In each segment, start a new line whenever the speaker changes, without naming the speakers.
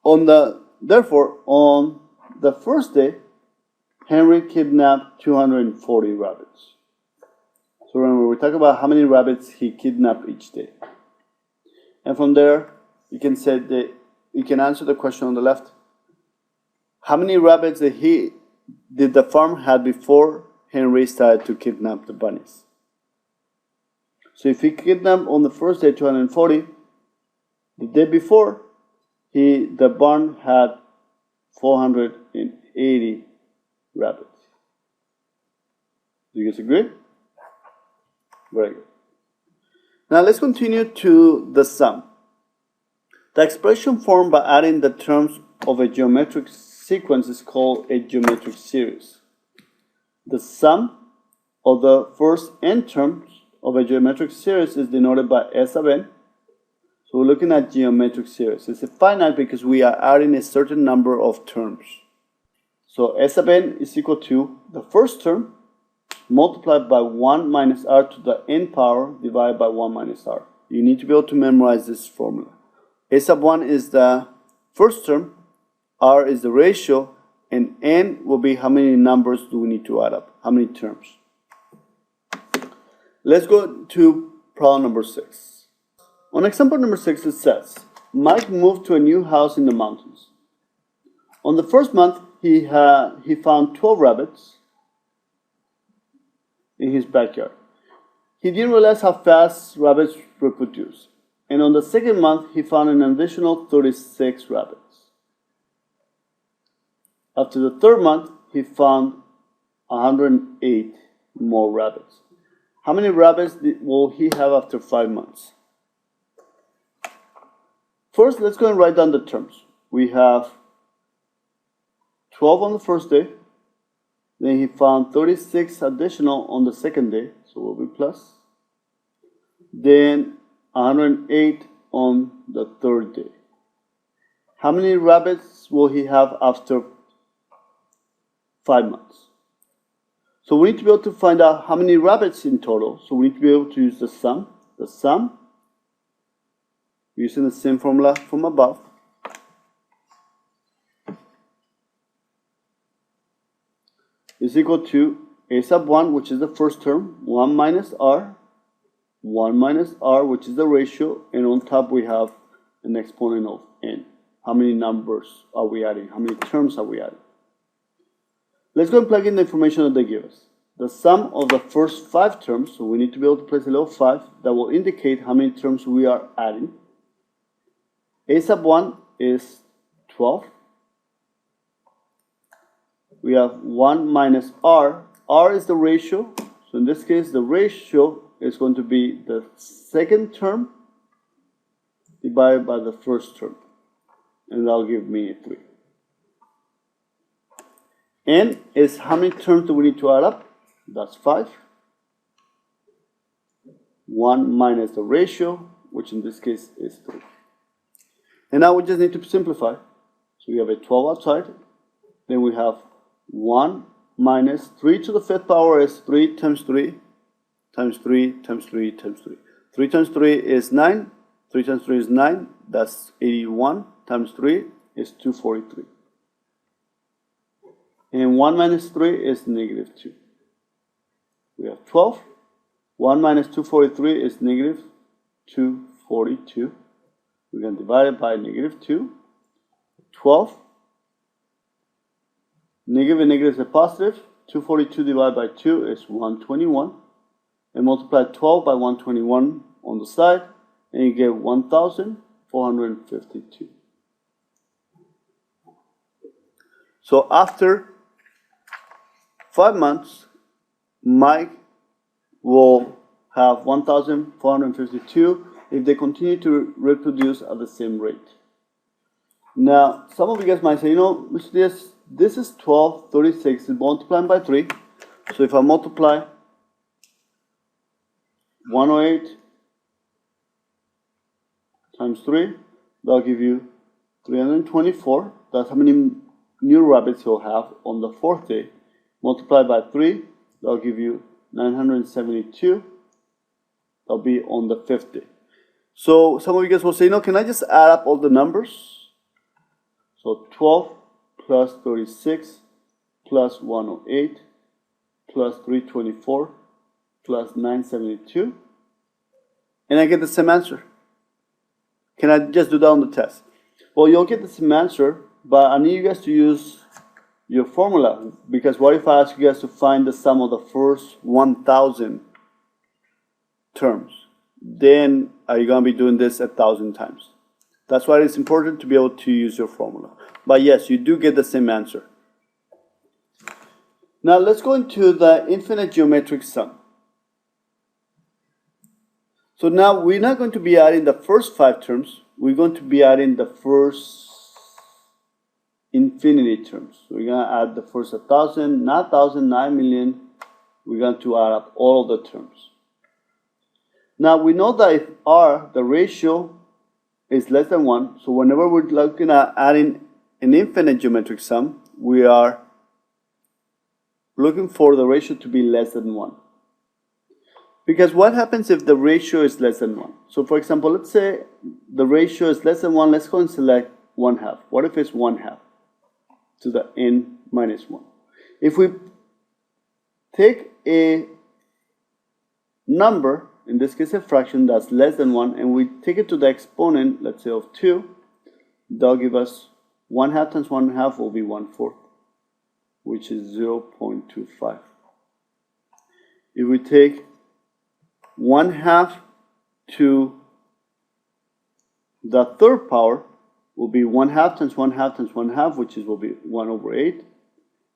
Therefore, on the first day, Henry kidnapped 240 rabbits. So remember, we talk about how many rabbits he kidnapped each day. And from there, you can say that you can answer the question on the left. How many rabbits did the farm had before Henry started to kidnap the bunnies? So if he kidnapped on the first day 240, the day before, the barn had 480 rabbits. Do you guys agree? Very good. Now let's continue to the sum. The expression formed by adding the terms of a geometric sequence is called a geometric series. The sum of the first n terms of a geometric series is denoted by S sub n. So we're looking at geometric series. It's a finite because we are adding a certain number of terms. So S sub n is equal to the first term multiplied by 1 minus r to the n power divided by 1 minus r. You need to be able to memorize this formula. S sub 1 is the first term, r is the ratio, and n will be how many numbers do we need to add up, how many terms. Let's go to problem number 6. On example number 6, it says, Mike moved to a new house in the mountains. On the first month, he found 12 rabbits in his backyard. He didn't realize how fast rabbits reproduce. And on the second month, he found an additional 36 rabbits. After the third month, he found 108 more rabbits. How many rabbits will he have after 5 months? First, let's go and write down the terms. We have 12 on the first day. Then he found 36 additional on the second day, so we'll be plus. Then 108 on the third day. How many rabbits will he have after 5 months? So we need to be able to find out how many rabbits in total. So we need to be able to use the sum. The sum, using the same formula from above, is equal to a sub 1, which is the first term, 1 minus r, which is the ratio, and on top we have an exponent of n. How many numbers are we adding? How many terms are we adding? Let's go and plug in the information that they give us. The sum of the first 5 terms, so we need to be able to place a little 5 that will indicate how many terms we are adding. A sub 1 is 12. We have 1 minus r. R is the ratio. So in this case, the ratio is going to be the second term divided by the first term. And that'll give me a 3. N is how many terms do we need to add up? That's 5. 1 minus the ratio, which in this case is 3. And now we just need to simplify. So we have a 12 outside. Then we have 1 minus 3 to the 5th power is 3 times 3 times 3 times 3 times 3. 3 times 3 is 9. 3 times 3 is 9. That's 81 times 3 is 243. And 1 minus 3 is negative 2. We have 12. 1 minus 243 is negative 242. We're going to divide it by negative 2. 12. Negative and negative is a positive. 242 divided by 2 is 121. And multiply 12 by 121 on the side, and you get 1,452. So after 5 months, Mike will have 1,452 if they continue to reproduce at the same rate. Now, some of you guys might say, you know, Mr. Diaz, this is 12, 36, is multiplied by 3. So if I multiply 108 times 3, that'll give you 324. That's how many new rabbits he'll have on the 4th day. Multiplied by 3, that'll give you 972. That'll be on the 5th day. So some of you guys will say, you know, can I just add up all the numbers? So 12 plus 36 plus 108 plus 324 plus 972. And I get the same answer. Can I just do that on the test? Well, you'll get the same answer, but I need you guys to use your formula. Because what if I ask you guys to find the sum of the first 1,000 terms? Then are you going to be doing this 1,000 times? That's why it's important to be able to use your formula. But yes, you do get the same answer. Now let's go into the infinite geometric sum. So now we're not going to be adding the first 5 terms. We're going to be adding the first infinity terms. So we're going to add the first 1,000, not 1,000, 9 million. We're going to add up all of the terms. Now we know that if R, the ratio, is less than 1, so whenever we're looking at adding an infinite geometric sum, we are looking for the ratio to be less than 1. Because what happens if the ratio is less than 1? So for example, let's say the ratio is less than 1. Let's go and select 1/2. What if it's 1/2 to the n minus 1? If we take a number, in this case a fraction that's less than 1, and we take it to the exponent, let's say of 2, that'll give us 1/2 times 1/2 will be 1/4, which is 0.25. If we take 1/2 to the third power, will be 1/2 times 1/2 times 1/2, which will be 1/8,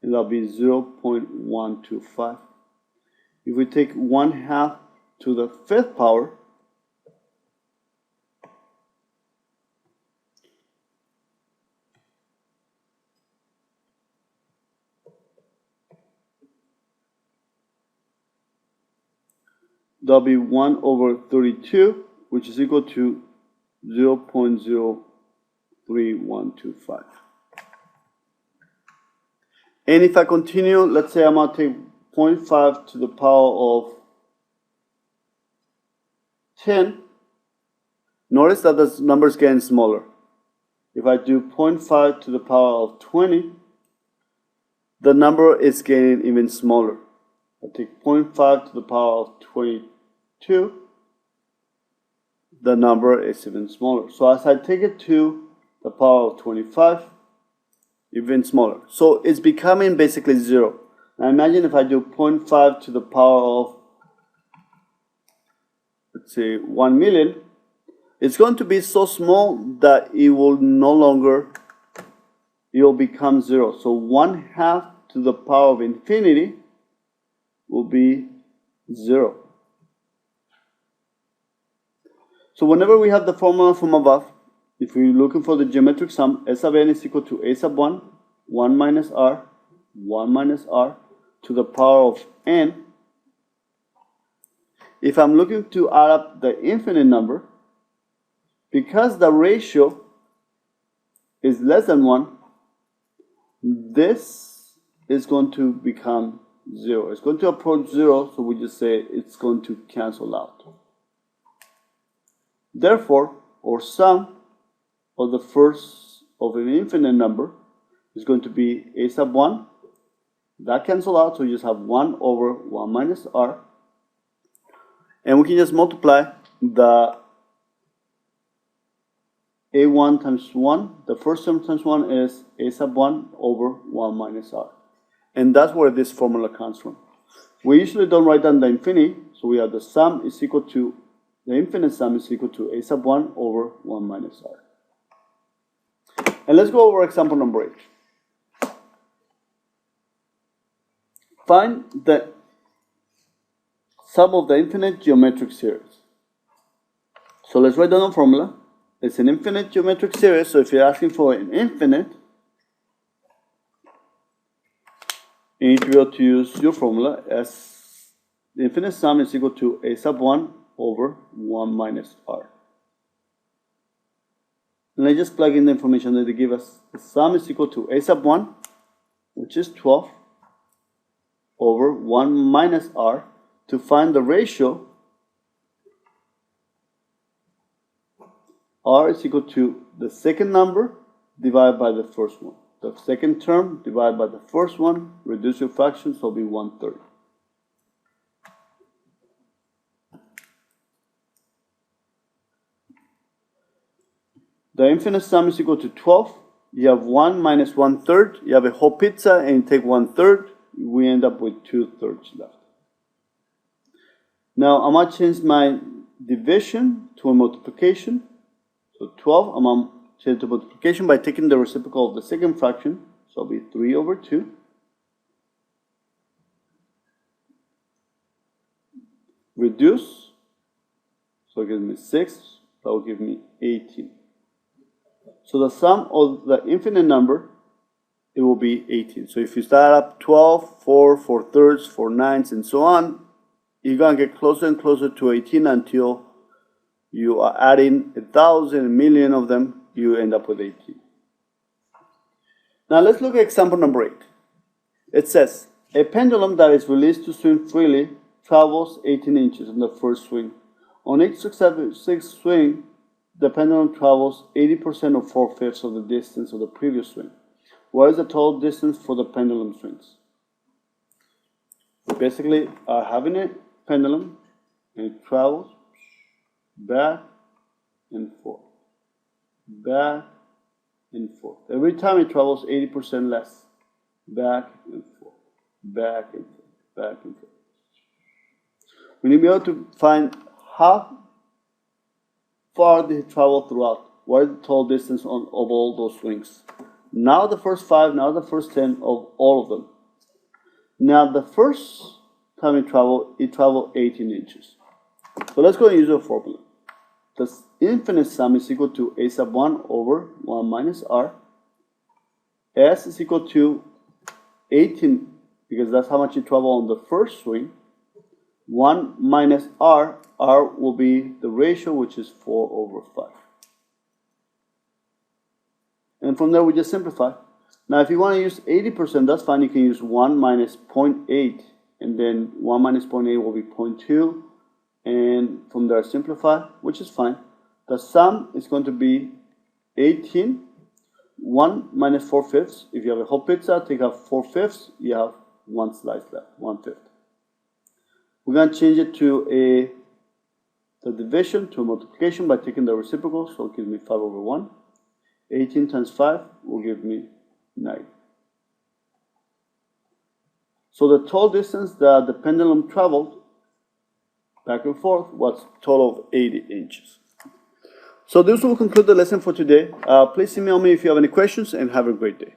and that'll be 0.125. If we take 1/2 to the fifth power, that'll be 1/32, which is equal to 0.03125. And if I continue, let's say I'm going to take 0.5 to the power of 10. Notice that this number is getting smaller. If I do 0.5 to the power of 20, the number is getting even smaller. I take 0.5 to the power of 22, the number is even smaller. So as I take it to the power of 25, even smaller. So it's becoming basically 0. Now imagine if I do 0.5 to the power of, let's say, 1 million, it's going to be so small that it will no longer, it will become 0. So 1/2 to the power of infinity will be 0. So whenever we have the formula from above, if we're looking for the geometric sum, S of n is equal to A sub 1, 1 minus r, 1 minus r to the power of n. If I'm looking to add up the infinite number, because the ratio is less than 1, this is going to become 0. It's going to approach 0, so we just say it's going to cancel out. Therefore, our sum of the first of an infinite number is going to be A sub 1. That cancels out, so you just have 1/1 minus r. And we can just multiply the A1 times 1. The first term times 1 is A sub 1 over 1 minus r. And that's where this formula comes from. We usually don't write down the infinity, so we have the sum is equal to, the infinite sum is equal to A sub 1 over 1 minus r. And let's go over example number 8. Find the sum of the infinite geometric series. So let's write down the formula. It's an infinite geometric series, so if you're asking for an infinite, you need to be able to use your formula as the infinite sum is equal to A sub 1 over 1 minus r. And I just plug in the information that they give us. The sum is equal to A sub 1, which is 12, over 1 minus r, to find the ratio. R is equal to the second number divided by the first one. The second term divided by the first one, reduce your fractions, so it'll be 1/3. The infinite sum is equal to 12. You have 1 minus 1/3. You have a whole pizza and you take 1/3. We end up with 2/3 left. Now I'm going to change my division to a multiplication. So 12, I'm going to change to multiplication by taking the reciprocal of the second fraction. So it'll be 3/2. Reduce. So it gives me 6. That will give me 18. So the sum of the infinite number, it will be 18. So if you start up 12, 4, 4/3, 4/9, and so on, you're going to get closer and closer to 18 until you are adding 1,000, a million of them, you end up with 18. Now let's look at example number 8. It says, a pendulum that is released to swing freely travels 18 inches in the first swing. On each successive swing, the pendulum travels 80% or 4/5 of the distance of the previous swing. What is the total distance for the pendulum swings? We basically are having a pendulum and it travels back and forth, back and forth. Every time it travels 80% less, back and forth, back and forth, back and forth. We need to be able to find how far they travel throughout. What is the total distance of all those swings? Now the first 5, now the first 10 of all of them. Now the first time it traveled 18 inches. So let's go and use a formula. The infinite sum is equal to a sub 1 over 1 minus r. S is equal to 18, because that's how much it traveled on the first swing. 1 minus r, r will be the ratio, which is 4/5. And from there we just simplify. Now if you want to use 80%, that's fine. You can use 1 minus 0.8, and then 1 minus 0.8 will be 0.2, and from there simplify, which is fine. The sum is going to be 18. 1 minus 4/5. If you have a whole pizza, take out 4/5, you have one slice left, 1/5. We're going to change it to the division to a multiplication by taking the reciprocal, so it gives me 5/1. 18 times 5 will give me 9. So the total distance that the pendulum traveled back and forth was a total of 80 inches. So this will conclude the lesson for today. Please email me if you have any questions, and have a great day.